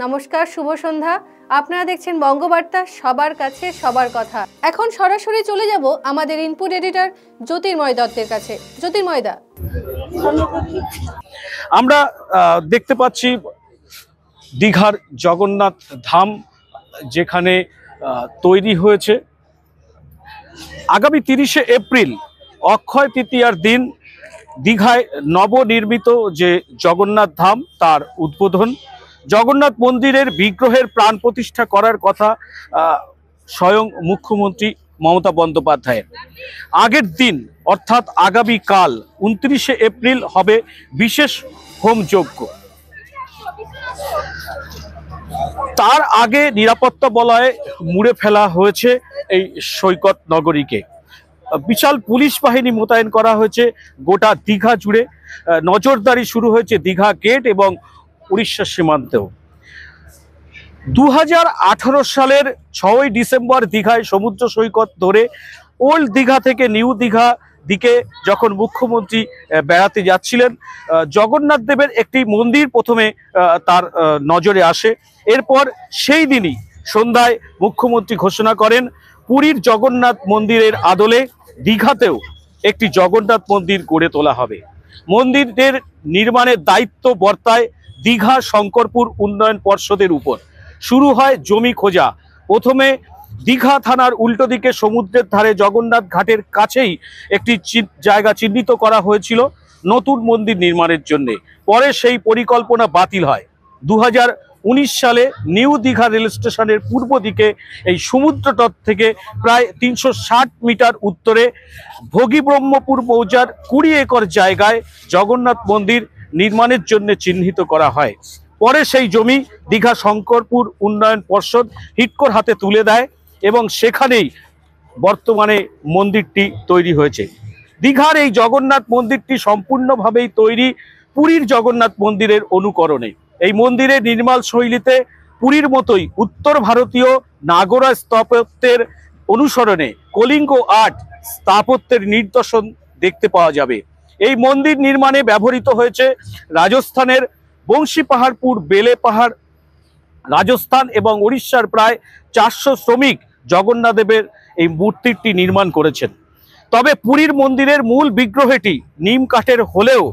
নমস্কার, শুভ সন্ধ্যা। আপনারা দেখছেন বঙ্গবার্তা, সবার কাছে সবার কথা। এখন সরাসরি চলে যাব আমাদের ইনপুট এডিটর জ্যোতির্ময় দত্তের কাছে। জ্যোতির্ময় দা, আমরা দেখতে পাচ্ছি দীঘার জগন্নাথ ধাম যেখানে তৈরি হয়েছে। আগামী 30শে এপ্রিল অক্ষয় তৃতীয়ার দিন দীঘায় নবনির্মিত যে জগন্নাথ ধাম তার উদ্বোধন। জগন্নাথ মন্দিরের বিগ্রহের প্রাণ প্রতিষ্ঠা করার কথা স্বয়ং মুখ্যমন্ত্রী মমতা বন্দ্যোপাধ্যায়ের। আগের দিন অর্থাৎ আগামীকাল 29শে এপ্রিল হবে বিশেষ হোমযজ্ঞ। তার আগে নিরাপত্তা বলয়ে মুড়ে ফেলা হয়েছে এই সৈকত নগরীকে। বিশাল পুলিশ বাহিনী মোতায়েন করা হয়েছে গোটা দীঘা জুড়ে। নজরদারি শুরু হয়েছে দীঘা গেট এবং উড়িষ্যার সীমান্তেও। 2018 সালের 6ই ডিসেম্বর দীঘায় সমুদ্র সৈকত ধরে ওল্ড দীঘা থেকে নিউ দীঘা দিকে যখন মুখ্যমন্ত্রী বেড়াতে যাচ্ছিলেন, জগন্নাথ দেবের একটি মন্দির প্রথমে তার নজরে আসে। এরপর সেই দিনই সন্ধ্যায় মুখ্যমন্ত্রী ঘোষণা করেন পুরীর জগন্নাথ মন্দিরের আদলে দীঘাতেও একটি জগন্নাথ মন্দির গড়ে তোলা হবে। মন্দিরের নির্মাণের দায়িত্ব বর্তায় দীঘা শঙ্করপুর উন্নয়ন পর্ষদের উপর। শুরু হয় জমি খোঁজা। প্রথমে দীঘা থানার উল্টো দিকে সমুদ্রের ধারে জগন্নাথ ঘাটের কাছেই একটি জায়গা চিহ্নিত করা হয়েছিল নতুন মন্দির নির্মাণের জন্য। পরে সেই পরিকল্পনা বাতিল হয়। 2019 সালে নিউ দীঘা রেল স্টেশনের পূর্ব দিকে এই সমুদ্র তট থেকে প্রায় 360 মিটার উত্তরে ভোগীব্রহ্মপুর মৌজার 20 একর জায়গায় জগন্নাথ মন্দির নির্মাণের জন্য চিহ্নিত করা হয়। পরে সেই জমি দীঘা শঙ্করপুর উন্নয়ন পর্ষদ হিডকোর হাতে তুলে দেয় এবং সেখানেই বর্তমানে মন্দিরটি তৈরি হয়েছে। দীঘার এই জগন্নাথ মন্দিরটি সম্পূর্ণভাবেই তৈরি পুরীর জগন্নাথ মন্দিরের অনুকরণে। এই মন্দিরের নির্মাণ শৈলীতে পুরীর মতোই উত্তর ভারতীয় নাগরা স্থাপত্যের অনুসরণে কলিঙ্গ আর্ট স্থাপত্যের নিদর্শন দেখতে পাওয়া যাবে। এই মন্দির নির্মাণে ব্যবহৃত হয়েছে রাজস্থানের বংশী পাহাড়পুর বেলে পাহাড়, রাজস্থান এবং উড়িষ্যার প্রায় 400 শ্রমিক জগন্নাথ দেবের এই মূর্তিটি নির্মাণ করেছেন। তবে পুরীর মন্দিরের মূল বিগ্রহটি নিম কাঠের হলেও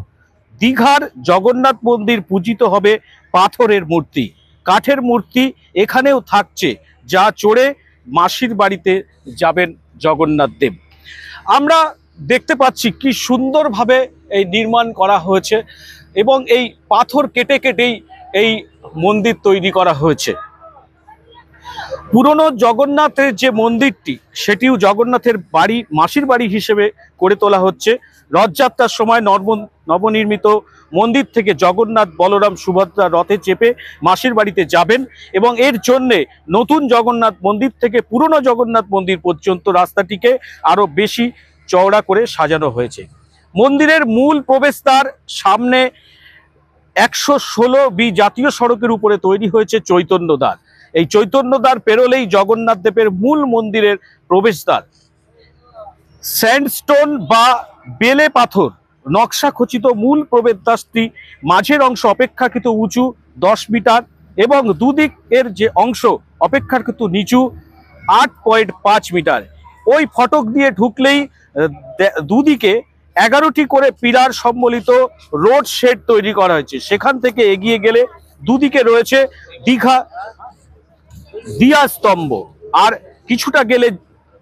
দীঘার জগন্নাথ মন্দির পূজিত হবে পাথরের মূর্তি। কাঠের মূর্তি এখানেও থাকছে, যা চড়ে মাসির বাড়িতে যাবেন জগন্নাথ দেব। আমরা দেখতে পাচ্ছি কি সুন্দরভাবে এই নির্মাণ করা হয়েছে এবং এই পাথর কেটে কেটেই এই মন্দির তৈরি করা হয়েছে। পুরনো জগন্নাথের যে মন্দিরটি সেটিও জগন্নাথের বাড়ি মাসির বাড়ি হিসেবে করে তোলা হচ্ছে। রথযাত্রার সময় নবনির্মিত মন্দির থেকে জগন্নাথ বলরাম সুভদ্রা রথে চেপে মাসির বাড়িতে যাবেন এবং এর জন্যে নতুন জগন্নাথ মন্দির থেকে পুরনো জগন্নাথ মন্দির পর্যন্ত রাস্তাটিকে আরো বেশি চওড়া করে সাজানো হয়েছে। মন্দিরের মূল প্রবেশদ্বার সামনে 116 বি জাতীয় সড়কের উপরে তৈরি হয়েছে চৈতন্যদ্বার। এই চৈতন্যদ্বার পেরোলেই জগন্নাথ দেবের মূল মন্দিরের প্রবেশদ্বার। স্যান্ডস্টোন বা বেলে পাথর নকশা খচিত মূল প্রবেশদ্বারটি মাঝের অংশ অপেক্ষাকৃত উঁচু 10 মিটার এবং দুদিকের যে অংশ অপেক্ষাকৃত নিচু 8.5 মিটার। ওই ফটক দিয়ে ঢুকলেই দুদিকে 11টি করে পিলার সম্বলিত রোড শেড তৈরি করা হয়েছে। সেখান থেকে এগিয়ে গেলে দুদিকে রয়েছে দীঘা দিয়া স্তম্ভ, আর কিছুটা গেলে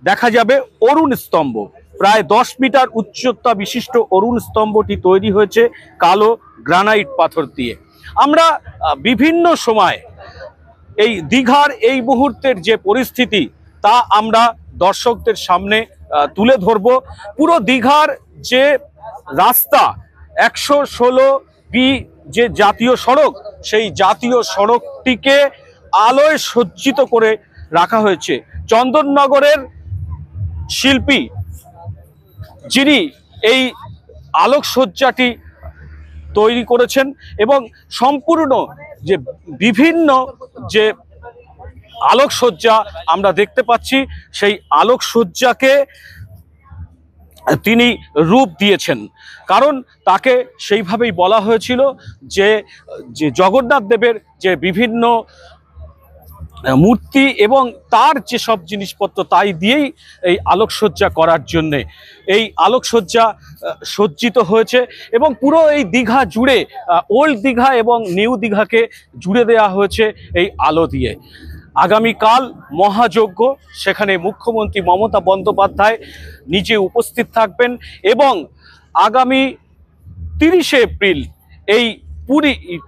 দেখা যাবে অরুণ স্তম্ভ। প্রায় 10 মিটার উচ্চতা বিশিষ্ট অরুণ স্তম্ভটি তৈরি হয়েছে কালো গ্রানাইট পাথর দিয়ে। আমরা বিভিন্ন সময় এই দীঘার এই মুহূর্তের যে পরিস্থিতি তা আমরা দর্শকদের সামনে তুলে ধরব। পুরো দীঘার যে রাস্তা 116 বি যে জাতীয় সড়ক, সেই জাতীয় সড়কটিকে আলোয় সজ্জিত করে রাখা হয়েছে। চন্দননগরের শিল্পী যিনি এই আলোকসজ্জাটি তৈরি করেছেন এবং সম্পূর্ণ যে বিভিন্ন যে আলোকসজ্জা আমরা দেখতে পাচ্ছি, সেই আলোকসজ্জাকে তিনি রূপ দিয়েছেন। কারণ তাকে সেইভাবেই বলা হয়েছিল যে জগন্নাথ দেবের যে বিভিন্ন মূর্তি এবং তার যেসব জিনিসপত্র তাই দিয়েই এই আলোকসজ্জা করার জন্যে এই আলোকসজ্জা সজ্জিত হয়েছে এবং পুরো এই দীঘা জুড়ে ওল্ড দীঘা এবং নিউ দীঘাকে জুড়ে দেওয়া হয়েছে এই আলো দিয়ে। আগামীকাল মহাযজ্ঞ, সেখানে মুখ্যমন্ত্রী মমতা বন্দ্যোপাধ্যায় নিজে উপস্থিত থাকবেন এবং আগামী 30শে এপ্রিল এই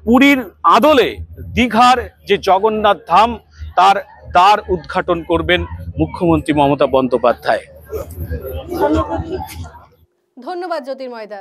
পুরীর আদলে দীঘার যে জগন্নাথ ধাম তার দ্বার উদ্ঘাটন করবেন মুখ্যমন্ত্রী মমতা বন্দ্যোপাধ্যায়। ধন্যবাদ জ্যোতির্ময়দা।